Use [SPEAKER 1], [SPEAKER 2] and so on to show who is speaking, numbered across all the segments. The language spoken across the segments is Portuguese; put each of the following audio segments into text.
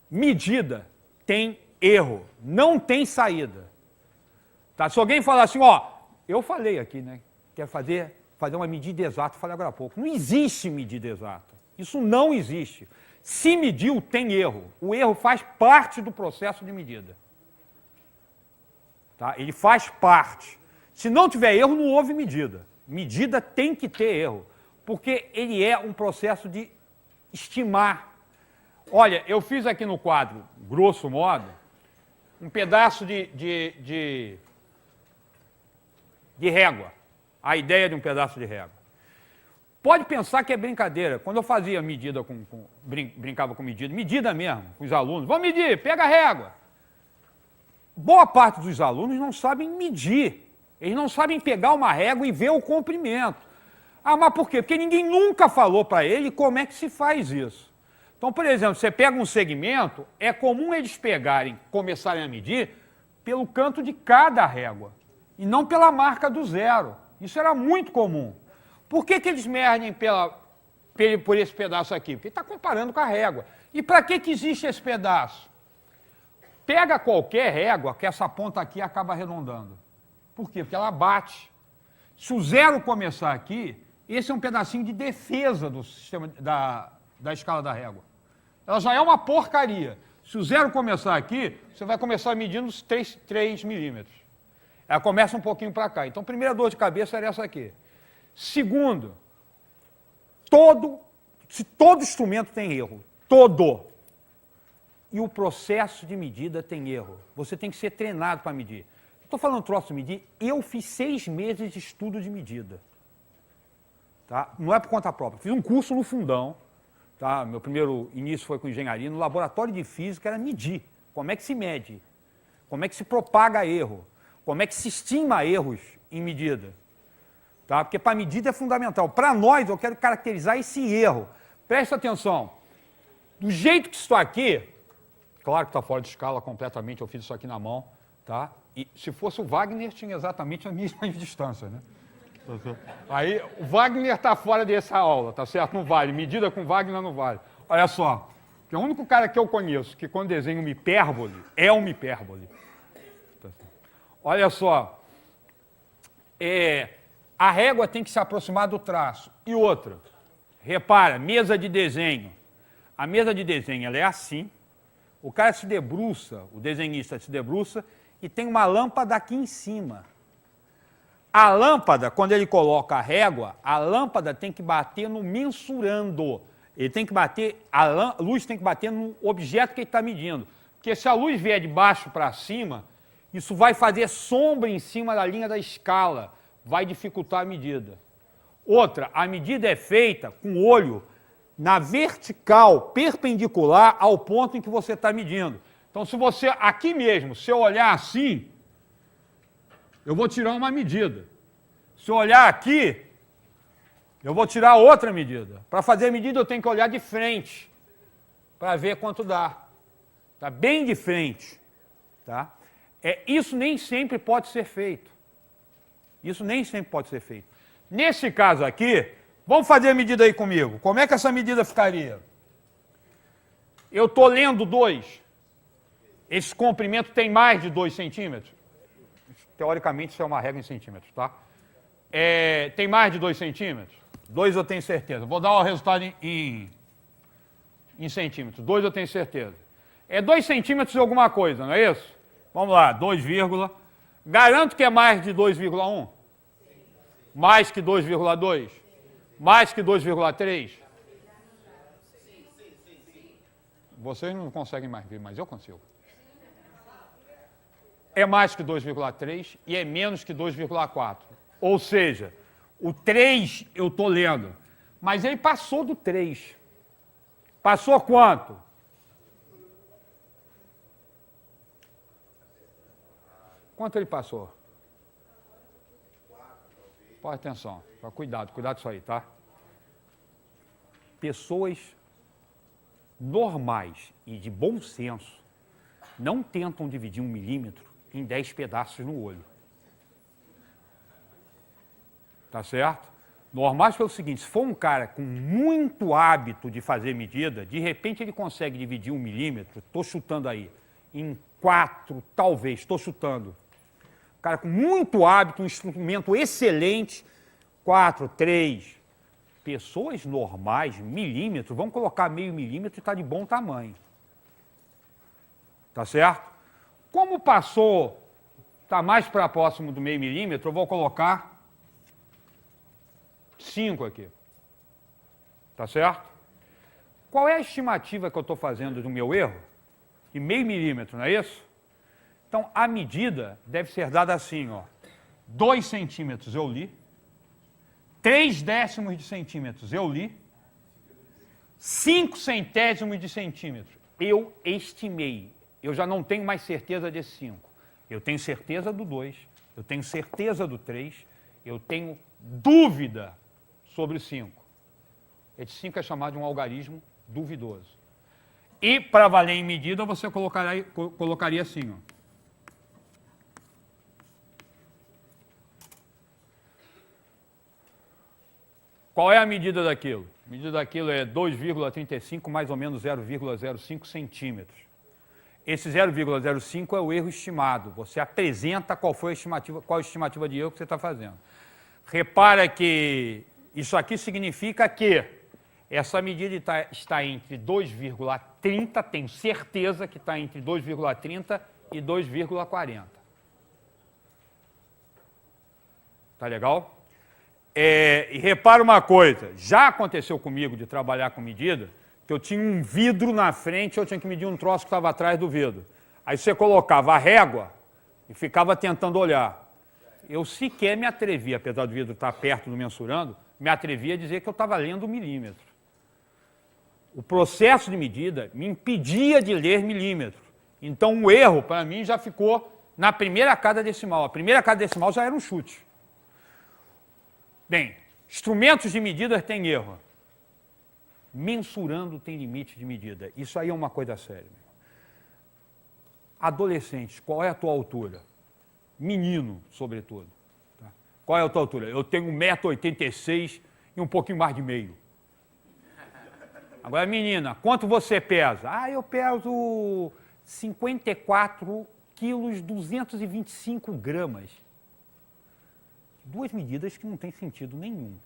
[SPEAKER 1] medida tem erro, não tem saída. Tá? Se alguém falar assim, ó, eu falei aqui, né? Quer fazer uma medida exata, eu falei agora há pouco. Não existe medida exata. Isso não existe. Se mediu, tem erro. O erro faz parte do processo de medida. Tá? Ele faz parte. Se não tiver erro, não houve medida. Medida tem que ter erro, porque ele é um processo de estimar. Olha, eu fiz aqui no quadro, grosso modo, um pedaço de régua. A ideia de um pedaço de régua. Pode pensar que é brincadeira. Quando eu fazia medida, brincava com medida mesmo, com os alunos, vamos medir, pega a régua. Boa parte dos alunos não sabem medir. Eles não sabem pegar uma régua e ver o comprimento. Ah, mas por quê? Porque ninguém nunca falou para ele como é que se faz isso. Então, por exemplo, você pega um segmento, é comum eles começarem a medir pelo canto de cada régua, e não pela marca do zero. Isso era muito comum. Por que eles medem por esse pedaço aqui? Porque está comparando com a régua. E para que existe esse pedaço? Pega qualquer régua que essa ponta aqui acaba arredondando. Por quê? Porque ela bate. Se o zero começar aqui, esse é um pedacinho de defesa do sistema da escala da régua. Ela já é uma porcaria. Se o zero começar aqui, você vai começar medindo os 3 milímetros. Ela começa um pouquinho para cá. Então, a primeira dor de cabeça era essa aqui. Segundo, todo instrumento tem erro. Todo. E o processo de medida tem erro. Você tem que ser treinado para medir. Estou falando troço de medir, eu fiz 6 meses de estudo de medida. Tá? Não é por conta própria. Fiz um curso no Fundão. Tá? Meu primeiro início foi com engenharia. No laboratório de física era medir. Como é que se mede? Como é que se propaga erro? Como é que se estima erros em medida? Tá? Porque para medida é fundamental. Para nós, eu quero caracterizar esse erro. Presta atenção. Do jeito que está aqui, claro que está fora de escala completamente, eu fiz isso aqui na mão, tá? E se fosse o Wagner, tinha exatamente a mesma distância, né? Aí, o Wagner está fora dessa aula, tá certo? Não vale. Medida com Wagner não vale. Olha só, que é o único cara que eu conheço que quando desenha uma hipérbole, é uma hipérbole. Olha só, a régua tem que se aproximar do traço. E outra, repara, mesa de desenho. A mesa de desenho ela é assim, o cara se debruça, o desenhista se debruça, e tem uma lâmpada aqui em cima. A lâmpada, quando ele coloca a régua, a lâmpada tem que bater no mensurando. Ele tem que bater, a luz tem que bater no objeto que ele está medindo. Porque se a luz vier de baixo para cima, isso vai fazer sombra em cima da linha da escala, vai dificultar a medida. Outra, a medida é feita com o olho na vertical, perpendicular ao ponto em que você está medindo. Então, se você, aqui mesmo, se eu olhar assim, eu vou tirar uma medida. Se eu olhar aqui, eu vou tirar outra medida. Para fazer a medida, eu tenho que olhar de frente, para ver quanto dá. Tá bem de frente. Tá? Isso nem sempre pode ser feito. Isso nem sempre pode ser feito. Nesse caso aqui, vamos fazer a medida aí comigo. Como é que essa medida ficaria? Eu estou lendo 2. Esse comprimento tem mais de 2 centímetros. Teoricamente, isso é uma regra em centímetros, tá? Tem mais de 2 centímetros? 2 eu tenho certeza. Vou dar o resultado em centímetros. 2 eu tenho certeza. 2 centímetros de alguma coisa, não é isso? Vamos lá, 2, garanto que é mais de 2,1? Mais que 2,2? Mais que 2,3? Vocês não conseguem mais ver, mas eu consigo. É mais que 2,3 e é menos que 2,4. Ou seja, o 3 eu estou lendo, mas ele passou do 3. Passou quanto? Quanto ele passou? Presta atenção, cuidado com isso aí, tá? Pessoas normais e de bom senso não tentam dividir 1 milímetro em 10 pedaços no olho. Tá certo? Normais pelo seguinte, se for um cara com muito hábito de fazer medida, de repente ele consegue dividir 1 milímetro, estou chutando aí, em 4, talvez, estou chutando. Cara com muito hábito, um instrumento excelente, 4, 3. Pessoas normais, milímetro, vamos colocar meio milímetro e está de bom tamanho. Tá certo? Como passou, está mais para próximo do meio milímetro, eu vou colocar 5 aqui. Tá certo? Qual é a estimativa que eu estou fazendo do meu erro? De meio milímetro, não é isso? Então, a medida deve ser dada assim, ó. 2 centímetros eu li, 3 décimos de centímetros eu li, 5 centésimos de centímetro eu estimei. Eu já não tenho mais certeza desse 5. Eu tenho certeza do 2, eu tenho certeza do 3, eu tenho dúvida sobre o 5. Esse 5 é chamado de um algarismo duvidoso. E, para valer em medida, você colocaria assim, ó. Qual é a medida daquilo? A medida daquilo é 2,35 mais ou menos 0,05 centímetros. Esse 0,05 é o erro estimado. Você apresenta qual foi a estimativa, qual a estimativa de erro que você está fazendo. Repara que isso aqui significa que essa medida está entre 2,30, tenho certeza que está entre 2,30 e 2,40. Tá legal? E repara uma coisa, já aconteceu comigo de trabalhar com medida, que eu tinha um vidro na frente, eu tinha que medir um troço que estava atrás do vidro. Aí você colocava a régua e ficava tentando olhar. Eu sequer me atrevia, apesar do vidro estar perto do mensurando, me atrevia a dizer que eu estava lendo milímetro. O processo de medida me impedia de ler milímetro. Então o erro, para mim, já ficou na primeira casa decimal. A primeira casa decimal já era um chute. Bem, instrumentos de medida têm erro. Mensurando tem limite de medida. Isso aí é uma coisa séria. Adolescentes, qual é a tua altura? Menino, sobretudo. Tá? Qual é a tua altura? Eu tenho 1,86 m e um pouquinho mais de meio. Agora, menina, quanto você pesa? Ah, eu peso 54 quilos, 225 gramas. Duas medidas que não têm sentido nenhum.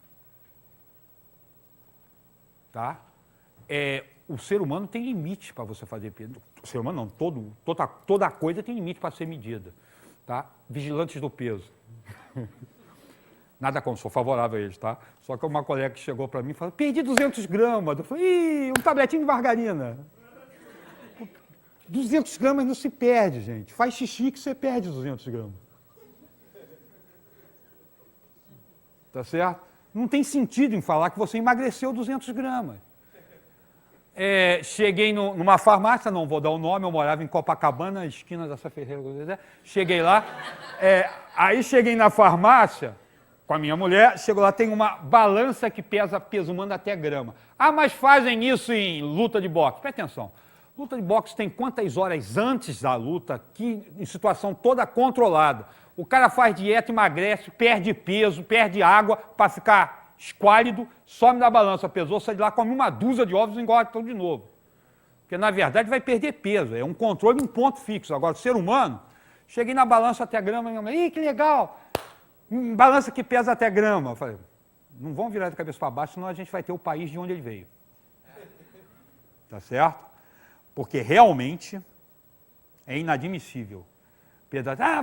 [SPEAKER 1] Tá? O ser humano tem limite para você fazer peso. O ser humano não, toda coisa tem limite para ser medida. Tá? Vigilantes do peso. Nada como, sou favorável a eles, tá? Só que uma colega que chegou para mim e falou, perdi 200 gramas. Eu falei, um tabletinho de margarina. 200 gramas não se perde, gente. Faz xixi que você perde 200 gramas. Tá certo? Não tem sentido em falar que você emagreceu 200 gramas. Cheguei numa farmácia, não vou dar o nome, eu morava em Copacabana, esquina dessa Ferreira. Cheguei lá, aí cheguei na farmácia com a minha mulher, chego lá, tem uma balança que pesa peso humano até grama. Ah, mas fazem isso em luta de boxe. Presta atenção. Luta de boxe tem quantas horas antes da luta, em situação toda controlada. O cara faz dieta, emagrece, perde peso, perde água para ficar esquálido, some na balança, pesou, sai de lá, come uma dúzia de ovos e engorda tudo de novo. Porque, na verdade, vai perder peso. É um controle em ponto fixo. Agora, o ser humano, cheguei na balança até grama, minha mãe, ih, que legal! Balança que pesa até grama. Eu falei, não vão virar de cabeça para baixo, senão a gente vai ter o país de onde ele veio. Tá certo? Porque, realmente, é inadmissível.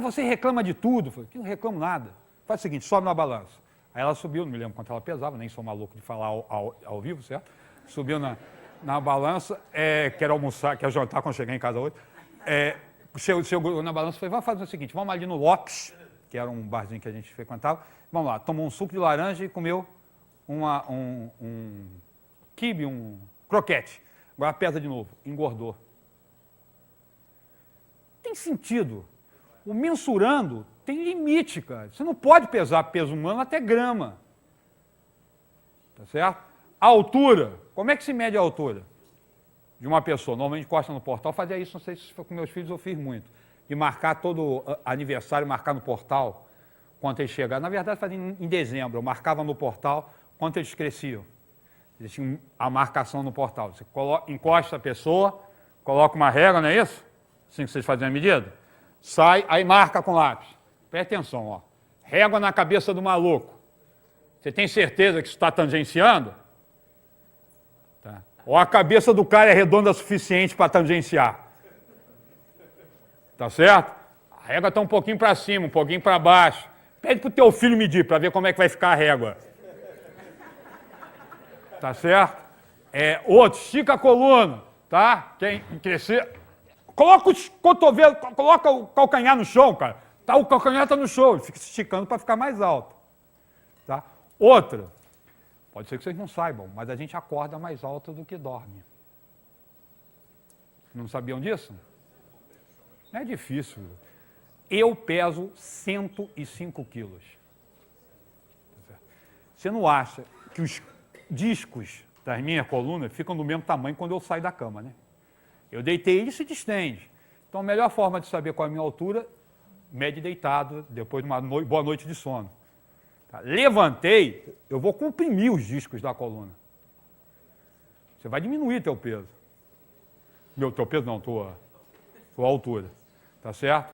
[SPEAKER 1] Você reclama de tudo. Eu falei, eu não reclamo nada. Faz o seguinte, sobe na balança. Aí ela subiu, não me lembro quanto ela pesava, nem sou maluco de falar ao vivo, certo? Subiu na balança, quero almoçar, quero jantar quando chegar em casa hoje. Chegou na balança e falei, vamos fazer o seguinte, vamos ali no Lopes, que era um barzinho que a gente frequentava, vamos lá, tomou um suco de laranja e comeu um quibe, um croquete. Agora pesa de novo, engordou. Tem sentido. O mensurando tem limite, cara. Você não pode pesar peso humano até grama. Tá certo? A altura. Como é que se mede a altura de uma pessoa? Normalmente encosta no portal. Fazia isso, não sei se foi com meus filhos, eu fiz muito. De marcar todo aniversário, marcar no portal quanto eles chegavam. Na verdade, fazia em dezembro. Eu marcava no portal quanto eles cresciam. Existia a marcação no portal. Você encosta a pessoa, coloca uma régua, não é isso? Assim que vocês fazem a medida. Sai, aí marca com lápis. Presta atenção, ó. Régua na cabeça do maluco. Você tem certeza que isso está tangenciando? Tá. Ou a cabeça do cara é redonda o suficiente para tangenciar? Tá certo? A régua está um pouquinho para cima, um pouquinho para baixo. Pede para o teu filho medir para ver como é que vai ficar a régua. Tá certo? Outro, estica a coluna, tá? Quem crescer... Coloca os cotovelos, coloca o calcanhar no chão, cara. Tá, o calcanhar está no chão, ele fica se esticando para ficar mais alto. Tá? Outra, pode ser que vocês não saibam, mas a gente acorda mais alto do que dorme. Não sabiam disso? Não é difícil. Eu peso 105 quilos. Você não acha que os discos das minhas colunas ficam do mesmo tamanho quando eu saio da cama, né? Eu deitei ele e se distende. Então, a melhor forma de saber qual é a minha altura, mede deitado, depois de uma boa noite de sono. Tá? Levantei, eu vou comprimir os discos da coluna. Você vai diminuir teu peso. Teu peso não, tua altura. Tá certo?